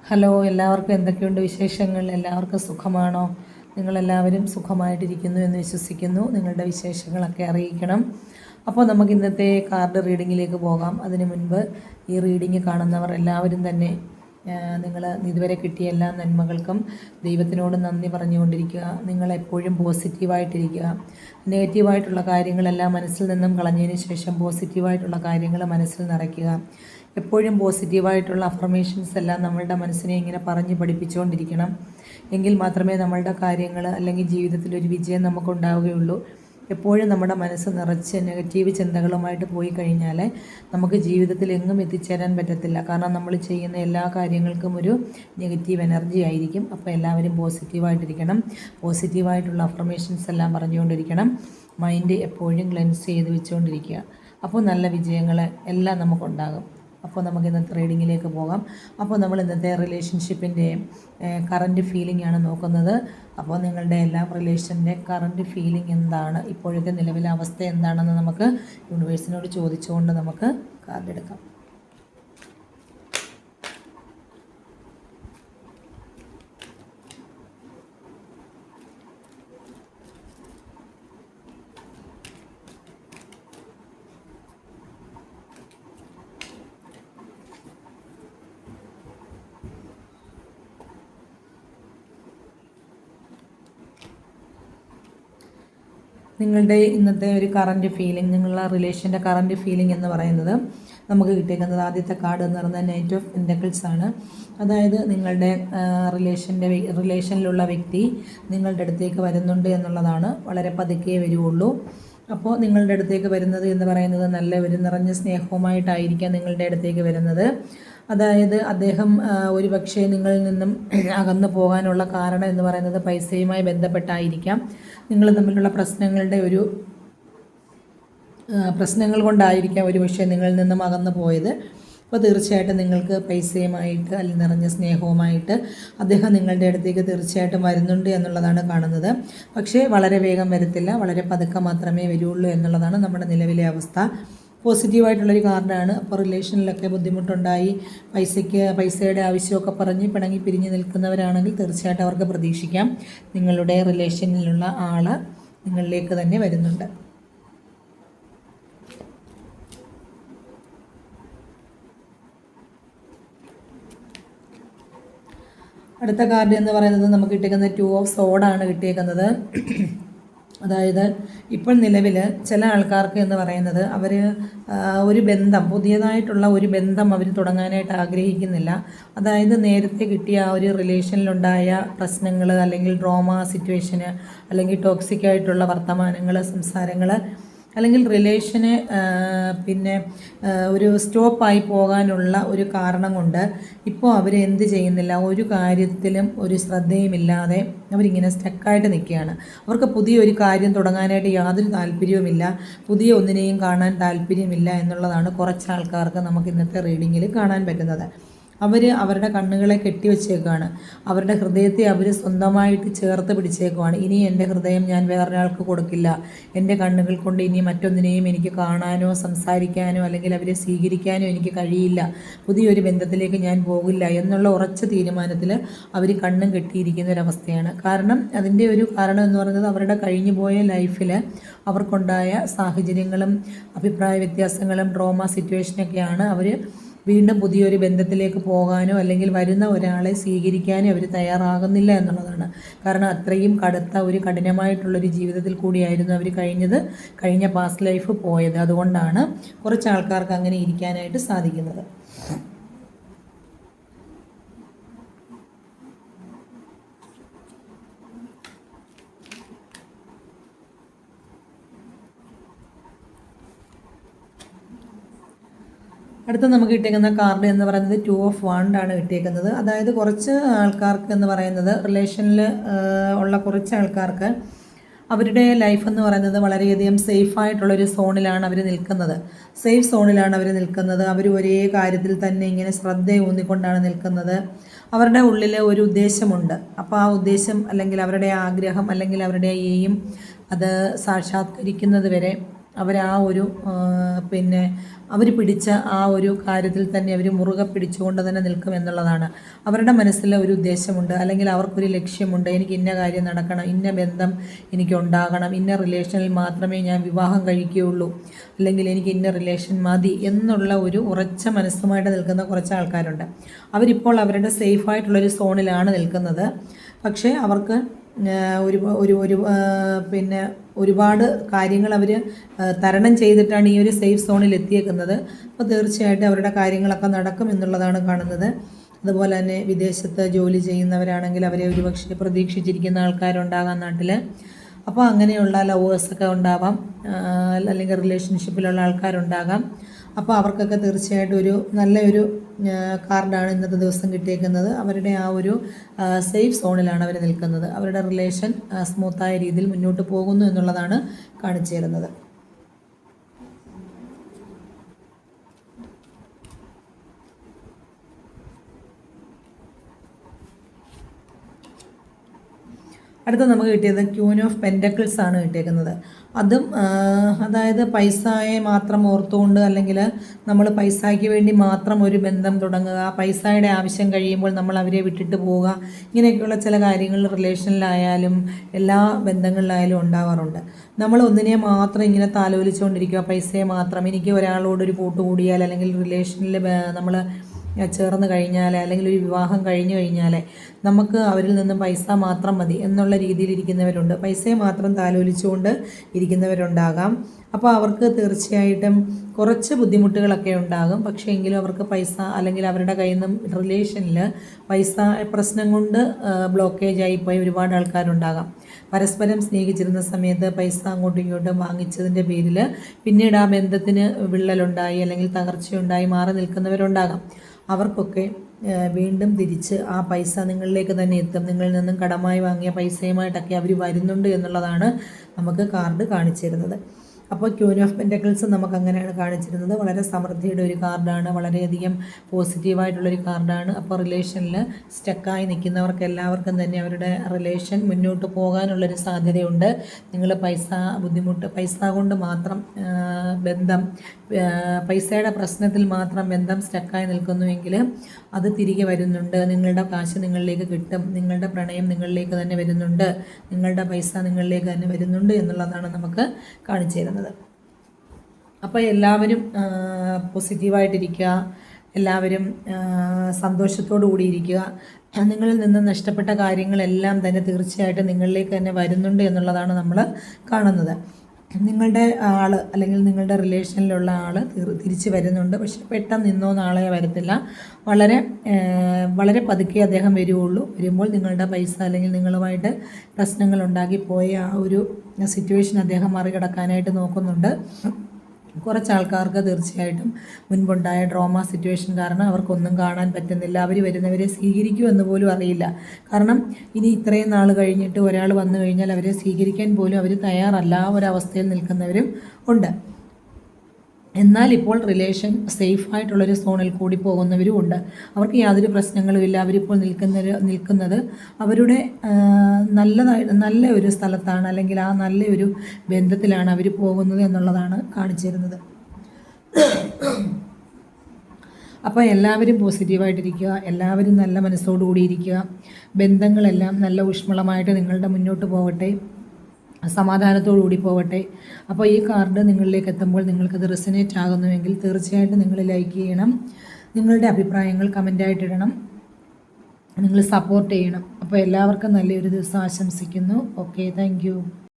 Hello, എല്ലാവർക്കും എന്തൊക്കെയുണ്ട് വിശേഷങ്ങൾ? എല്ലാവർക്കും സുഖമാണോ? നിങ്ങളെല്ലാവരും സുഖമായിട്ടിരിക്കുന്നു എന്ന് വിശ്വസിക്കുന്നു. നിങ്ങളുടെ വിശേഷങ്ങളൊക്കെ അറിയിക്കണം. അപ്പോൾ നമുക്ക് ഇന്നത്തെ കാർഡ് റീഡിങ്ങിലേക്ക് പോകാം. അതിനു മുൻപ് ഈ റീഡിങ് കാണുന്നവർ എല്ലാവരും തന്നെ നിങ്ങൾ ഇതുവരെ കിട്ടിയ എല്ലാ നന്മകൾക്കും ദൈവത്തിനോട് നന്ദി പറഞ്ഞുകൊണ്ടിരിക്കുക. നിങ്ങളെപ്പോഴും പോസിറ്റീവായിട്ടിരിക്കുക. നെഗറ്റീവായിട്ടുള്ള കാര്യങ്ങളെല്ലാം മനസ്സിൽ നിന്നും കളഞ്ഞതിന് ശേഷം പോസിറ്റീവായിട്ടുള്ള കാര്യങ്ങൾ മനസ്സിൽ നിറയ്ക്കുക. എപ്പോഴും പോസിറ്റീവായിട്ടുള്ള അഫർമേഷൻസ് എല്ലാം നമ്മളുടെ മനസ്സിനെ ഇങ്ങനെ പറഞ്ഞ് പഠിപ്പിച്ചുകൊണ്ടിരിക്കണം. എങ്കിൽ മാത്രമേ നമ്മളുടെ കാര്യങ്ങൾ അല്ലെങ്കിൽ ജീവിതത്തിലൊരു വിജയം നമുക്കുണ്ടാവുകയുള്ളൂ. എപ്പോഴും നമ്മുടെ മനസ്സ് നിറച്ച് നെഗറ്റീവ് ചിന്തകളുമായിട്ട് പോയി കഴിഞ്ഞാൽ നമുക്ക് ജീവിതത്തിൽ എങ്ങും എത്തിച്ചേരാൻ പറ്റത്തില്ല. കാരണം നമ്മൾ ചെയ്യുന്ന എല്ലാ കാര്യങ്ങൾക്കും ഒരു നെഗറ്റീവ് എനർജി ആയിരിക്കും. അപ്പോൾ എല്ലാവരും പോസിറ്റീവായിട്ടിരിക്കണം. പോസിറ്റീവായിട്ടുള്ള അഫർമേഷൻസ് എല്ലാം പറഞ്ഞുകൊണ്ടിരിക്കണം. മൈൻഡ് എപ്പോഴും ക്ലെൻസ് ചെയ്ത് വെച്ചുകൊണ്ടിരിക്കുക. അപ്പോൾ നല്ല വിജയങ്ങൾ എല്ലാം നമുക്കുണ്ടാകും. അപ്പോൾ നമുക്ക് ഇന്നത്തെ റീഡിങ്ങിലേക്ക് പോകാം. അപ്പോൾ നമ്മൾ ഇന്നത്തെ റിലേഷൻഷിപ്പിൻ്റെ കറൻറ്റ് ഫീലിംഗ് ആണ് നോക്കുന്നത്. അപ്പോൾ നിങ്ങളുടെ എല്ലാ റിലേഷൻ്റെ കറൻറ്റ് ഫീലിംഗ് എന്താണ്, ഇപ്പോഴത്തെ നിലവിലെ അവസ്ഥ എന്താണെന്ന് നമുക്ക് യൂണിവേഴ്സിനോട് ചോദിച്ചുകൊണ്ട് നമുക്ക് കാർഡ് എടുക്കാം. നിങ്ങളുടെ ഇന്നത്തെ ഒരു കറൻറ്റ് ഫീലിംഗ്, നിങ്ങളുടെ റിലേഷൻ്റെ കറൻറ്റ് ഫീലിംഗ് എന്ന് പറയുന്നത് നമുക്ക് കിട്ടിയിരിക്കുന്നത് ആദ്യത്തെ കാർഡ് എന്ന് പറയുന്നത് നൈറ്റ് ഓഫ് പെൻറ്റക്കിൾസ് ആണ്. അതായത് നിങ്ങളുടെ റിലേഷനിലുള്ള വ്യക്തി നിങ്ങളുടെ അടുത്തേക്ക് വരുന്നുണ്ട് എന്നുള്ളതാണ്. വളരെ പതുക്കെ വരുള്ളൂ. അപ്പോൾ നിങ്ങളുടെ അടുത്തേക്ക് വരുന്നത് എന്ന് പറയുന്നത് നല്ല ഒരു നിറഞ്ഞ സ്നേഹവുമായിട്ടായിരിക്കാം നിങ്ങളുടെ അടുത്തേക്ക് വരുന്നത്. അതായത് അദ്ദേഹം ഒരു പക്ഷേ നിങ്ങളിൽ നിന്നും അകന്നു പോകാനുള്ള കാരണം എന്ന് പറയുന്നത് പൈസയുമായി ബന്ധപ്പെട്ടായിരിക്കാം. നിങ്ങൾ തമ്മിലുള്ള പ്രശ്നങ്ങൾ കൊണ്ടായിരിക്കാം ഒരു പക്ഷേ നിങ്ങളിൽ നിന്നും അകന്നു പോയത്. അപ്പോൾ തീർച്ചയായിട്ടും നിങ്ങൾക്ക് പൈസയുമായിട്ട് അല്ലെങ്കിൽ നിറഞ്ഞ സ്നേഹവുമായിട്ട് അദ്ദേഹം നിങ്ങളുടെ അടുത്തേക്ക് തീർച്ചയായിട്ടും വരുന്നുണ്ട് എന്നുള്ളതാണ് കാണുന്നത്. പക്ഷേ വളരെ വേഗം വരത്തില്ല, വളരെ പതുക്കെ മാത്രമേ വരുള്ളൂ എന്നുള്ളതാണ് നമ്മുടെ നിലവിലെ അവസ്ഥ. പോസിറ്റീവായിട്ടുള്ളൊരു കാർഡാണ്. അപ്പോൾ റിലേഷനിലൊക്കെ ബുദ്ധിമുട്ടുണ്ടായി പൈസയുടെ ആവശ്യമൊക്കെ പറഞ്ഞ് പിണങ്ങി പിരിഞ്ഞ് നിൽക്കുന്നവരാണെങ്കിൽ തീർച്ചയായിട്ടും അവർക്ക് പ്രതീക്ഷിക്കാം നിങ്ങളുടെ റിലേഷനിലുള്ള ആൾ നിങ്ങളിലേക്ക് തന്നെ വരുന്നുണ്ട്. അടുത്ത കാർഡ് എന്ന് പറയുന്നത് നമുക്ക് കിട്ടിയിരിക്കുന്നത് 2 ഓഫ് സോഡാണ് കിട്ടിയേക്കുന്നത്. അതായത് ഇപ്പോൾ നിലവിൽ ചില ആൾക്കാർക്ക് എന്ന് പറയുന്നത് അവർ ഒരു ബന്ധം, പുതിയതായിട്ടുള്ള ഒരു ബന്ധം അവർ തുടങ്ങാനായിട്ട് ആഗ്രഹിക്കുന്നില്ല. അതായത് നേരത്തെ കിട്ടിയ ആ ഒരു റിലേഷനിലുണ്ടായ പ്രശ്നങ്ങൾ അല്ലെങ്കിൽ ഡ്രാമ സിറ്റുവേഷന് അല്ലെങ്കിൽ ടോക്സിക് ആയിട്ടുള്ള വർത്തമാനങ്ങൾ, സംസാരങ്ങൾ അല്ലെങ്കിൽ റിലേഷന് ഒരു സ്റ്റോപ്പായി പോകാനുള്ള ഒരു കാരണം കൊണ്ട് ഇപ്പോൾ അവർ എന്ത് ചെയ്യുന്നില്ല, ഒരു കാര്യത്തിലും ഒരു ശ്രദ്ധയുമില്ലാതെ അവരിങ്ങനെ സ്റ്റക്കായിട്ട് നിൽക്കുകയാണ്. അവർക്ക് പുതിയൊരു കാര്യം തുടങ്ങാനായിട്ട് യാതൊരു താല്പര്യവുമില്ല, പുതിയ ഒന്നിനെയും കാണാൻ താല്പര്യമില്ല എന്നുള്ളതാണ് കുറച്ച് ആൾക്കാർക്ക് നമുക്ക് ഇന്നത്തെ റീഡിങ്ങിൽ കാണാൻ പറ്റുന്നത്. അവരുടെ കണ്ണുകളെ കെട്ടിവെച്ചേക്കാണ്, അവരുടെ ഹൃദയത്തെ അവർ സ്വന്തമായിട്ട് ചേർത്ത് പിടിച്ചേക്കുവാണ്. ഇനി എൻ്റെ ഹൃദയം ഞാൻ വേറൊരാൾക്ക് കൊടുക്കില്ല, എൻ്റെ കണ്ണുകൾ കൊണ്ട് ഇനി മറ്റൊന്നിനെയും എനിക്ക് കാണാനോ സംസാരിക്കാനോ അല്ലെങ്കിൽ അവരെ സ്വീകരിക്കാനോ എനിക്ക് കഴിയില്ല, പുതിയൊരു ബന്ധത്തിലേക്ക് ഞാൻ പോകില്ല എന്നുള്ള ഉറച്ച തീരുമാനത്തിൽ അവർ കണ്ണും കെട്ടിയിരിക്കുന്ന ഒരവസ്ഥയാണ്. കാരണം അതിൻ്റെ ഒരു കാരണം എന്ന് പറയുന്നത് അവരുടെ കഴിഞ്ഞു പോയ ലൈഫിൽ അവർക്കുണ്ടായ സാഹചര്യങ്ങളും അഭിപ്രായ വ്യത്യാസങ്ങളും ഡ്രാമ സിറ്റുവേഷനൊക്കെയാണ് അവർ വീണ്ടും പുതിയൊരു ബന്ധത്തിലേക്ക് പോകാനോ അല്ലെങ്കിൽ വരുന്ന ഒരാളെ സ്വീകരിക്കാനോ അവർ തയ്യാറാകുന്നില്ല എന്നുള്ളതാണ്. കാരണം അത്രയും കഠിനമായിട്ടുള്ളൊരു ജീവിതത്തിൽ കൂടിയായിരുന്നു അവർ കഴിഞ്ഞ പാസ്റ്റ് ലൈഫ് പോയത്. അതുകൊണ്ടാണ് കുറച്ച് ആൾക്കാർക്ക് അങ്ങനെ ഇരിക്കാനായിട്ട് സാധിക്കുന്നത്. അടുത്ത നമുക്ക് കിട്ടിയേക്കുന്ന കാർഡ് എന്ന് പറയുന്നത് 2 ഓഫ് വാണ്ട് ആണ് കിട്ടിയേക്കുന്നത്. അതായത് കുറച്ച് ആൾക്കാർക്ക് എന്ന് പറയുന്നത് റിലേഷനിൽ ഉള്ള കുറച്ച് ആൾക്കാർക്ക് അവരുടെ ലൈഫ് എന്ന് പറയുന്നത് വളരെയധികം സേഫായിട്ടുള്ളൊരു സോണിലാണ് അവർ നിൽക്കുന്നത്. സേഫ് സോണിലാണ് അവർ നിൽക്കുന്നത്. അവർ ഒരേ കാര്യത്തിൽ തന്നെ ഇങ്ങനെ ശ്രദ്ധ ഊന്നിക്കൊണ്ടാണ് നിൽക്കുന്നത്. അവരുടെ ഉള്ളിൽ ഒരു ഉദ്ദേശമുണ്ട്. അപ്പോൾ ആ ഉദ്ദേശം അല്ലെങ്കിൽ അവരുടെ ആഗ്രഹം അല്ലെങ്കിൽ അവരുടെ എയിം അത് സാക്ഷാത്കരിക്കുന്നത് വരെ അവർ ആ ഒരു പിന്നെ അവർ പിടിച്ച ആ ഒരു കാര്യത്തിൽ തന്നെ അവർ മുറുകെ പിടിച്ചുകൊണ്ട് തന്നെ നിൽക്കും എന്നുള്ളതാണ്. അവരുടെ മനസ്സിൽ ഒരു ഉദ്ദേശമുണ്ട്, അല്ലെങ്കിൽ അവർക്കൊരു ലക്ഷ്യമുണ്ട്. എനിക്ക് ഇന്ന കാര്യം നടക്കണം, ഇന്ന ബന്ധം എനിക്കുണ്ടാകണം, ഇന്ന റിലേഷനിൽ മാത്രമേ ഞാൻ വിവാഹം കഴിക്കുകയുള്ളൂ, അല്ലെങ്കിൽ എനിക്ക് ഇന്ന റിലേഷൻ മതി എന്നുള്ള ഒരു ഉറച്ച മനസ്സുമായിട്ട് നിൽക്കുന്ന കുറച്ച് ആൾക്കാരുണ്ട്. അവരിപ്പോൾ അവരുടെ സേഫായിട്ടുള്ളൊരു സോണിലാണ് നിൽക്കുന്നത്. പക്ഷേ അവർക്ക് ഒരു ഒരു ഒരു പിന്നെ ഒരുപാട് കാര്യങ്ങൾ അവർ തരണം ചെയ്തിട്ടാണ് ഈ ഒരു സേഫ് സോണിൽ എത്തിയേക്കുന്നത്. അപ്പോൾ തീർച്ചയായിട്ടും അവരുടെ കാര്യങ്ങളൊക്കെ നടക്കും എന്നുള്ളതാണ് കാണുന്നത്. അതുപോലെ തന്നെ വിദേശത്ത് ജോലി ചെയ്യുന്നവരാണെങ്കിൽ അവരെ ഒരുപക്ഷെ പ്രതീക്ഷിച്ചിരിക്കുന്ന ആൾക്കാരുണ്ടാകാം നാട്ടിൽ. അപ്പോൾ അങ്ങനെയുള്ള ലവേഴ്സൊക്കെ ഉണ്ടാവാം, അല്ലെങ്കിൽ റിലേഷൻഷിപ്പിലുള്ള ആൾക്കാരുണ്ടാകാം. അപ്പോൾ അവർക്കൊക്കെ തീർച്ചയായിട്ടും ഒരു നല്ലൊരു കാർഡാണ് ഇന്നത്തെ ദിവസം കിട്ടിയേക്കുന്നത്. അവരുടെ ആ ഒരു സേഫ് സോണിലാണ് അവർ നിൽക്കുന്നത്. അവരുടെ റിലേഷൻ സ്മൂത്തായ രീതിയിൽ മുന്നോട്ട് പോകുന്നു എന്നുള്ളതാണ് കാണിച്ചു തരുന്നത്. അടുത്ത നമുക്ക് കിട്ടിയത് ക്യൂൻ ഓഫ് പെൻറ്റക്കിൾസ് ആണ് കിട്ടിയേക്കുന്നത്. അതും അതായത് പൈസയെ മാത്രം ഓർത്തുകൊണ്ട്, അല്ലെങ്കിൽ നമ്മൾ പൈസയ്ക്ക് വേണ്ടി മാത്രം ഒരു ബന്ധം തുടങ്ങുക, പൈസയുടെ ആവശ്യം കഴിയുമ്പോൾ നമ്മൾ അവരെ വിട്ടിട്ട് പോവുക, ഇങ്ങനെയൊക്കെയുള്ള ചില കാര്യങ്ങൾ റിലേഷനിലായാലും എല്ലാ ബന്ധങ്ങളിലായാലും ഉണ്ടാവാറുണ്ട്. നമ്മൾ ഒന്നിനെ മാത്രം ഇങ്ങനെ താലോലിച്ചുകൊണ്ടിരിക്കുക, പൈസയെ മാത്രം. എനിക്ക് ഒരാളോടൊരു കൂട്ടുകൂടിയാൽ, അല്ലെങ്കിൽ റിലേഷനിൽ നമ്മൾ ചേർന്ന് കഴിഞ്ഞാൽ, അല്ലെങ്കിൽ ഒരു വിവാഹം കഴിഞ്ഞു കഴിഞ്ഞാൽ നമുക്ക് അവരിൽ നിന്നും പൈസ മാത്രം മതി എന്നുള്ള രീതിയിൽ ഇരിക്കുന്നവരുണ്ട്. പൈസയെ മാത്രം താലോലിച്ചുകൊണ്ട് ഇരിക്കുന്നവരുണ്ടാകാം. അപ്പോൾ അവർക്ക് തീർച്ചയായിട്ടും കുറച്ച് ബുദ്ധിമുട്ടുകളൊക്കെ ഉണ്ടാകും. പക്ഷേ എങ്കിലും അവർക്ക് പൈസ, അല്ലെങ്കിൽ അവരുടെ കയ്യിൽ നിന്നും റിലേഷനിൽ പൈസ പ്രശ്നം കൊണ്ട് ബ്ലോക്കേജ് ആയിപ്പോയി ഒരുപാട് ആൾക്കാരുണ്ടാകാം. പരസ്പരം സ്നേഹിച്ചിരുന്ന സമയത്ത് പൈസ അങ്ങോട്ടും ഇങ്ങോട്ടും വാങ്ങിച്ചതിൻ്റെ പേരിൽ പിന്നീട് ആ ബന്ധത്തിന് വിള്ളലുണ്ടായി, അല്ലെങ്കിൽ തകർച്ചയുണ്ടായി മാറി നിൽക്കുന്നവരുണ്ടാകാം. അവർക്കൊക്കെ വീണ്ടും തിരിച്ച് ആ പൈസ നിങ്ങളിലേക്ക് തന്നെ എത്തും. നിങ്ങളിൽ നിന്നും കടമായി വാങ്ങിയ പൈസയുമായിട്ടൊക്കെ അവർ വരുന്നുണ്ട് എന്നുള്ളതാണ് നമുക്ക് കാർഡ് കാണിച്ചു തരുന്നത്. അപ്പോൾ ക്യൂൻ ഓഫ് പെൻറ്റക്കിൾസ് നമുക്ക് അങ്ങനെയാണ് കാണിച്ചിരുന്നത്. വളരെ സമൃദ്ധിയുടെ ഒരു കാർഡാണ്, വളരെയധികം പോസിറ്റീവായിട്ടുള്ളൊരു കാർഡാണ്. അപ്പോൾ റിലേഷനിൽ സ്റ്റക്കായി നിൽക്കുന്നവർക്ക് എല്ലാവർക്കും തന്നെ അവരുടെ റിലേഷൻ മുന്നോട്ട് പോകാനുള്ളൊരു സാധ്യതയുണ്ട്. നിങ്ങൾ പൈസ കൊണ്ട് മാത്രം ബന്ധം, പൈസയുടെ പ്രശ്നത്തിൽ മാത്രം ബന്ധം സ്റ്റക്കായി നിൽക്കുന്നുവെങ്കിൽ അത് തിരികെ വരുന്നുണ്ട്. നിങ്ങളുടെ കാശ് നിങ്ങളിലേക്ക് കിട്ടും, നിങ്ങളുടെ പ്രണയം നിങ്ങളിലേക്ക് തന്നെ വരുന്നുണ്ട്, നിങ്ങളുടെ പൈസ നിങ്ങളിലേക്ക് തന്നെ വരുന്നുണ്ട് എന്നുള്ളതാണ് നമുക്ക് കാണിച്ചു തരുന്നത്. അപ്പോൾ എല്ലാവരും പോസിറ്റീവായിട്ടിരിക്കുക, എല്ലാവരും സന്തോഷത്തോടു കൂടി ഇരിക്കുക. നിങ്ങളിൽ നിന്ന് നഷ്ടപ്പെട്ട കാര്യങ്ങളെല്ലാം തന്നെ തീർച്ചയായിട്ടും നിങ്ങളിലേക്ക് തന്നെ വരുന്നുണ്ട് എന്നുള്ളതാണ് നമ്മൾ കാണുന്നത്. നിങ്ങളുടെ ആൾ, അല്ലെങ്കിൽ നിങ്ങളുടെ റിലേഷനിലുള്ള ആൾ തിരിച്ച് വരുന്നുണ്ട്. പക്ഷെ പെട്ടെന്ന് ഇന്നോ നാളെയോ വരത്തില്ല. വളരെ പതുക്കെ അദ്ദേഹം വരുമ്പോൾ നിങ്ങളുടെ പൈസ, അല്ലെങ്കിൽ നിങ്ങളുമായിട്ട് പ്രശ്നങ്ങൾ ഉണ്ടാക്കി പോയ ആ ഒരു സിറ്റുവേഷൻ അദ്ദേഹം മറികടക്കാനായിട്ട് നോക്കുന്നുണ്ട്. കുറച്ച് ആൾക്കാർക്ക് തീർച്ചയായിട്ടും മുൻപുണ്ടായ ഡ്രാമ സിറ്റുവേഷൻ കാരണം അവർക്കൊന്നും കാണാൻ പറ്റുന്നില്ല. അവർ വരുന്നവരെ സ്വീകരിക്കുമെന്ന് പോലും അറിയില്ല. കാരണം ഇനി ഇത്രയും നാൾ കഴിഞ്ഞിട്ട് ഒരാൾ വന്നു കഴിഞ്ഞാൽ അവരെ സ്വീകരിക്കാൻ പോലും അവർ തയ്യാറല്ല. ആ ഒരവസ്ഥയിൽ നിൽക്കുന്നവരും ഉണ്ട്. എന്നാൽ ഇപ്പോൾ റിലേഷൻ സേഫായിട്ടുള്ളൊരു സോണിൽ കൂടി പോകുന്നവരും ഉണ്ട്. അവർക്ക് യാതൊരു പ്രശ്നങ്ങളുമില്ല. അവരിപ്പോൾ നിൽക്കുന്നത് അവരുടെ നല്ല ഒരു സ്ഥലത്താണ്, അല്ലെങ്കിൽ ആ നല്ലൊരു ബന്ധത്തിലാണ് അവർ പോകുന്നത് എന്നുള്ളതാണ് കാണിച്ചു തരുന്നത്. അപ്പോൾ എല്ലാവരും പോസിറ്റീവായിട്ടിരിക്കുക, എല്ലാവരും നല്ല മനസ്സോടുകൂടി ഇരിക്കുക. ബന്ധങ്ങളെല്ലാം നല്ല ഊഷ്മളമായിട്ട് നിങ്ങളുടെ മുന്നോട്ട് പോകട്ടെ, സമാധാനത്തോടുകൂടി പോകട്ടെ. അപ്പോൾ ഈ കാർഡ് നിങ്ങളിലേക്ക് എത്തുമ്പോൾ നിങ്ങൾക്കത് റെസനേറ്റ് ആകുന്നുവെങ്കിൽ തീർച്ചയായിട്ടും നിങ്ങൾ ലൈക്ക് ചെയ്യണം, നിങ്ങളുടെ അഭിപ്രായങ്ങൾ കമൻ്റായിട്ടിടണം, നിങ്ങൾ സപ്പോർട്ട് ചെയ്യണം. അപ്പോൾ എല്ലാവർക്കും നല്ലൊരു ദിവസം ആശംസിക്കുന്നു. Okay, thank you.